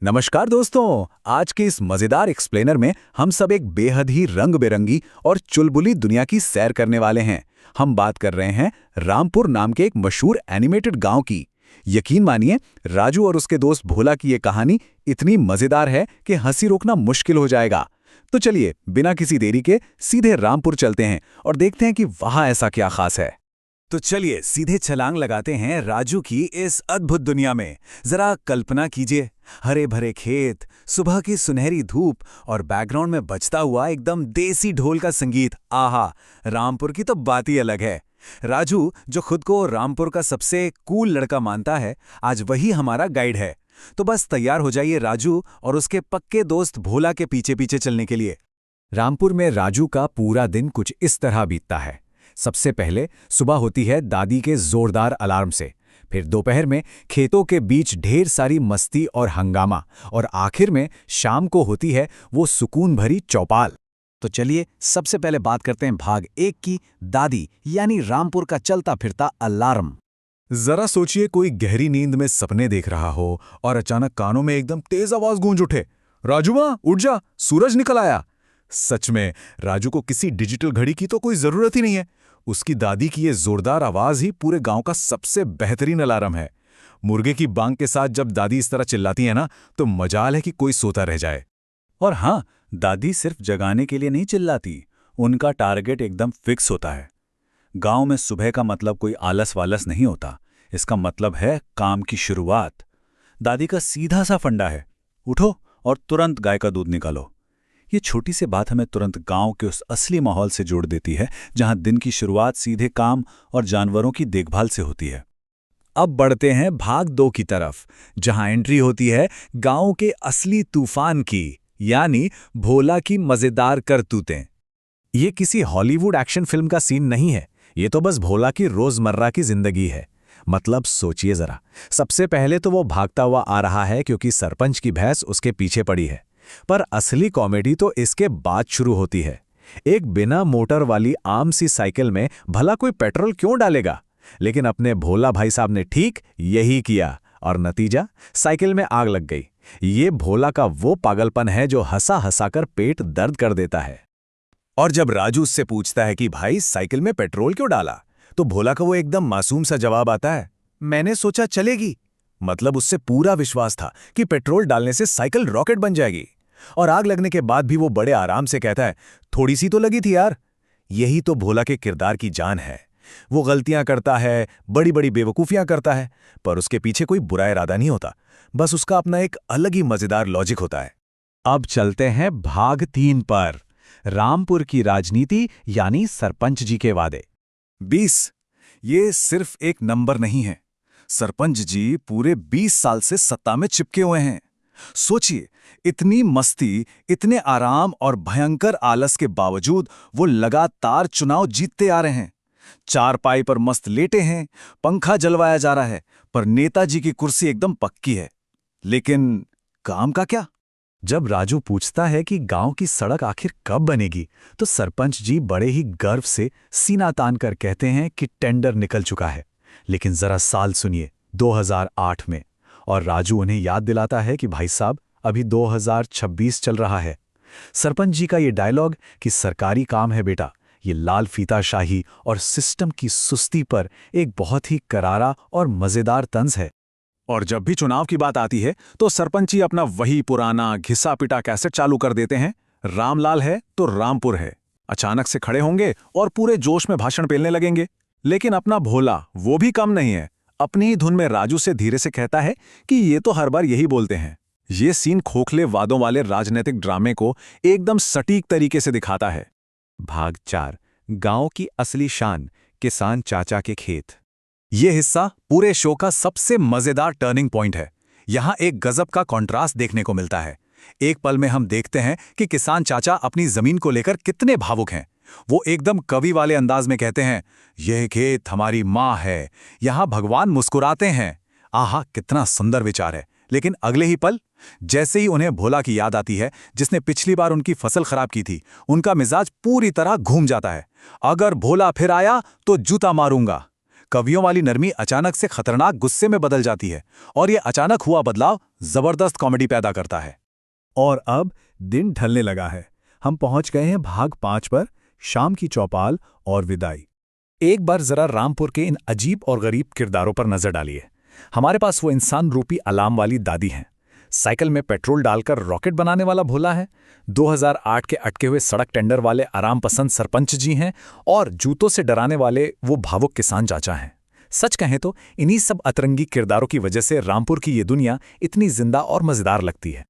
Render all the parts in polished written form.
नमस्कार दोस्तों। आज के इस मजेदार एक्सप्लेनर में हम सब एक बेहद ही रंग बिरंगी और चुलबुली दुनिया की सैर करने वाले हैं। हम बात कर रहे हैं रामपुर नाम के एक मशहूर एनिमेटेड गांव की। यकीन मानिए, राजू और उसके दोस्त भोला की ये कहानी इतनी मजेदार है कि हंसी रोकना मुश्किल हो जाएगा। तो चलिए बिना किसी देरी के सीधे रामपुर चलते हैं और देखते हैं कि वहां ऐसा क्या खास है। तो चलिए सीधे छलांग लगाते हैं राजू की इस अद्भुत दुनिया में। जरा कल्पना कीजिए, हरे भरे खेत, सुबह की सुनहरी धूप और बैकग्राउंड में बजता हुआ एकदम देसी ढोल का संगीत। आहा, रामपुर की तो बात ही अलग है। राजू, जो खुद को रामपुर का सबसे कूल लड़का मानता है, आज वही हमारा गाइड है। तो बस तैयार हो जाइए राजू और उसके पक्के दोस्त भोला के पीछे पीछे चलने के लिए। रामपुर में राजू का पूरा दिन कुछ इस तरह बीतता है। सबसे पहले सुबह होती है दादी के जोरदार अलार्म से, फिर दोपहर में खेतों के बीच ढेर सारी मस्ती और हंगामा, और आखिर में शाम को होती है वो सुकून भरी चौपाल। तो चलिए सबसे पहले बात करते हैं भाग 1 की, दादी यानी रामपुर का चलता फिरता अलार्म। जरा सोचिए, कोई गहरी नींद में सपने देख रहा हो और अचानक कानों में एकदम तेज आवाज गूंज उठे, राजूमा उठ जा, सूरज निकल आया। सच में राजू को किसी डिजिटल घड़ी की तो कोई जरूरत ही नहीं है। उसकी दादी की ये जोरदार आवाज ही पूरे गांव का सबसे बेहतरीन अलार्म है। मुर्गे की बांग के साथ जब दादी इस तरह चिल्लाती है ना, तो मजाल है कि कोई सोता रह जाए। और हाँ, दादी सिर्फ जगाने के लिए नहीं चिल्लाती, उनका टारगेट एकदम फिक्स होता है। गांव में सुबह का मतलब कोई आलस वालस नहीं होता, इसका मतलब है काम की शुरुआत। दादी का सीधा सा फंडा है, उठो और तुरंत गाय का दूध निकालो। ये छोटी सी बात हमें तुरंत गांव के उस असली माहौल से जोड़ देती है जहां दिन की शुरुआत सीधे काम और जानवरों की देखभाल से होती है। अब बढ़ते हैं भाग 2 की तरफ, जहां एंट्री होती है गांव के असली तूफान की, यानी भोला की मजेदार करतूतें। ये किसी हॉलीवुड एक्शन फिल्म का सीन नहीं है, ये तो बस भोला की रोजमर्रा की जिंदगी है। मतलब सोचिए जरा, सबसे पहले तो वो भागता हुआ आ रहा है क्योंकि सरपंच की भैंस उसके पीछे पड़ी है। पर असली कॉमेडी तो इसके बाद शुरू होती है। एक बिना मोटर वाली आम सी साइकिल में भला कोई पेट्रोल क्यों डालेगा, लेकिन अपने भोला भाई साहब ने ठीक यही किया और नतीजा, साइकिल में आग लग गई। ये भोला का वो पागलपन है जो हंसा हंसाकर पेट दर्द कर देता है। और जब राजू उससे पूछता है कि भाई साइकिल में पेट्रोल क्यों डाला, तो भोला का वो एकदम मासूम सा जवाब आता है, मैंने सोचा चलेगी। मतलब उससे पूरा विश्वास था कि पेट्रोल डालने से साइकिल रॉकेट बन जाएगी। और आग लगने के बाद भी वो बड़े आराम से कहता है, थोड़ी सी तो लगी थी यार। यही तो भोला के किरदार की जान है। वो गलतियां करता है, बड़ी बड़ी बेवकूफियां करता है, पर उसके पीछे कोई बुरा इरादा नहीं होता, बस उसका अपना एक अलग ही मजेदार लॉजिक होता है। अब चलते हैं भाग 3 पर, रामपुर की राजनीति यानी सरपंच जी के वादे। 20 ये सिर्फ एक नंबर नहीं है। सरपंच जी पूरे 20 साल से सत्ता में चिपके हुए हैं। सोचिए, इतनी मस्ती, इतने आराम और भयंकर आलस के बावजूद वो लगातार चुनाव जीतते आ रहे हैं। चारपाई पर मस्त लेटे हैं, पंखा जलवाया जा रहा है, पर नेताजी की कुर्सी एकदम पक्की है। लेकिन काम का क्या? जब राजू पूछता है कि गांव की सड़क आखिर कब बनेगी, तो सरपंच जी बड़े ही गर्व से सीना तान कर कहते हैं कि टेंडर निकल चुका है। लेकिन जरा साल सुनिए, 2008 में। और राजू उन्हें याद दिलाता है कि भाई साहब, अभी 2026 चल रहा है। सरपंच जी का ये डायलॉग कि सरकारी काम है बेटा, ये लाल फीताशाही और सिस्टम की सुस्ती पर एक बहुत ही करारा और मजेदार तंज है। और जब भी चुनाव की बात आती है तो सरपंच जी अपना वही पुराना घिसा पिटा कैसेट चालू कर देते हैं, रामलाल है तो रामपुर है। अचानक से खड़े होंगे और पूरे जोश में भाषण पेलने लगेंगे। लेकिन अपना भोला वो भी कम नहीं है, अपनी ही धुन में राजू से धीरे से कहता है कि ये तो हर बार यही बोलते हैं। ये सीन खोखले वादों वाले राजनीतिक ड्रामे को एकदम सटीक तरीके से दिखाता है। भाग 4, गांव की असली शान, किसान चाचा के खेत। ये हिस्सा पूरे शो का सबसे मजेदार टर्निंग पॉइंट है। यहां एक गजब का कॉन्ट्रास्ट देखने को मिलता है। एक पल में हम देखते हैं कि किसान चाचा अपनी जमीन को लेकर कितने भावुक हैं। वो एकदम कवि वाले अंदाज में कहते हैं, यह खेत हमारी माँ है, यहां भगवान मुस्कुराते हैं। आहा, कितना सुंदर विचार है। लेकिन अगले ही पल, जैसे ही उन्हें भोला की याद आती है जिसने पिछली बार उनकी फसल खराब की थी, उनका मिजाज पूरी तरह घूम जाता है। अगर भोला फिर आया तो जूता मारूंगा। कवियों वाली नरमी अचानक से खतरनाक गुस्से में बदल जाती है और ये अचानक हुआ बदलाव जबरदस्त कॉमेडी पैदा करता है। और अब दिन ढलने लगा है। हम पहुंच गए हैं भाग 5 पर, शाम की चौपाल और विदाई। एक बार जरा रामपुर के इन अजीब और गरीब किरदारों पर नजर डालिए। हमारे पास वो इंसान रूपी अलार्म वाली दादी हैं, साइकिल में पेट्रोल डालकर रॉकेट बनाने वाला भोला है, 2008 के अटके हुए सड़क टेंडर वाले आराम पसंद सरपंच जी हैं, और जूतों से डराने वाले वो भावुक किसान चाचा हैं। सच कहें तो इन्हीं सब अतरंगी किरदारों की वजह से रामपुर की ये दुनिया इतनी जिंदा और मजेदार लगती है।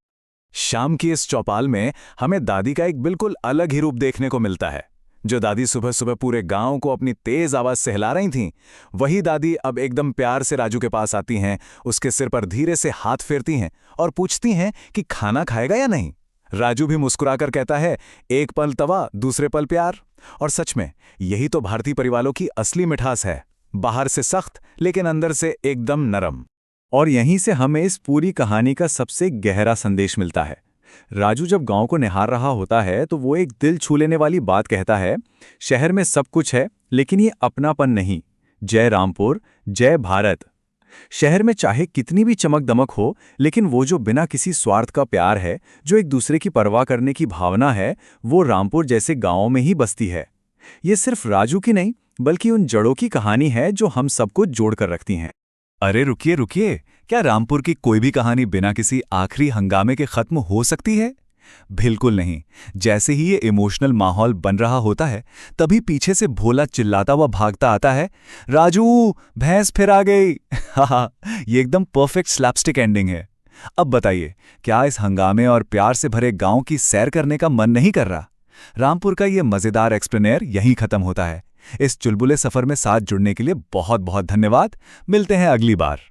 शाम की इस चौपाल में हमें दादी का एक बिल्कुल अलग ही रूप देखने को मिलता है। जो दादी सुबह सुबह पूरे गांव को अपनी तेज आवाज से हिला रही थीं, वही दादी अब एकदम प्यार से राजू के पास आती हैं, उसके सिर पर धीरे से हाथ फेरती हैं और पूछती हैं कि खाना खाएगा या नहीं। राजू भी मुस्कुराकर कहता है, एक पल तवा दूसरे पल प्यार। और सच में यही तो भारतीय परिवारों की असली मिठास है, बाहर से सख्त लेकिन अंदर से एकदम नरम। और यहीं से हमें इस पूरी कहानी का सबसे गहरा संदेश मिलता है। राजू जब गांव को निहार रहा होता है तो वो एक दिल छू लेने वाली बात कहता है, शहर में सब कुछ है लेकिन ये अपनापन नहीं। जय रामपुर, जय भारत। शहर में चाहे कितनी भी चमक दमक हो, लेकिन वो जो बिना किसी स्वार्थ का प्यार है, जो एक दूसरे की परवाह करने की भावना है, वो रामपुर जैसे गांवों में ही बसती है। ये सिर्फ राजू की नहीं, बल्कि उन जड़ों की कहानी है जो हम सबको जोड़कर रखती हैं। अरे रुकिए रुकिए, क्या रामपुर की कोई भी कहानी बिना किसी आखिरी हंगामे के खत्म हो सकती है? बिल्कुल नहीं। जैसे ही ये इमोशनल माहौल बन रहा होता है, तभी पीछे से भोला चिल्लाता हुआ भागता आता है, राजू भैंस फिर आ गई। हाहा, ये एकदम परफेक्ट स्लैपस्टिक एंडिंग है। अब बताइए, क्या इस हंगामे और प्यार से भरे गांव की सैर करने का मन नहीं कर रहा? रामपुर का ये मजेदार एक्सप्लेनेयर यहीं खत्म होता है। इस चुलबुले सफर में साथ जुड़ने के लिए बहुत बहुत धन्यवाद। मिलते हैं अगली बार।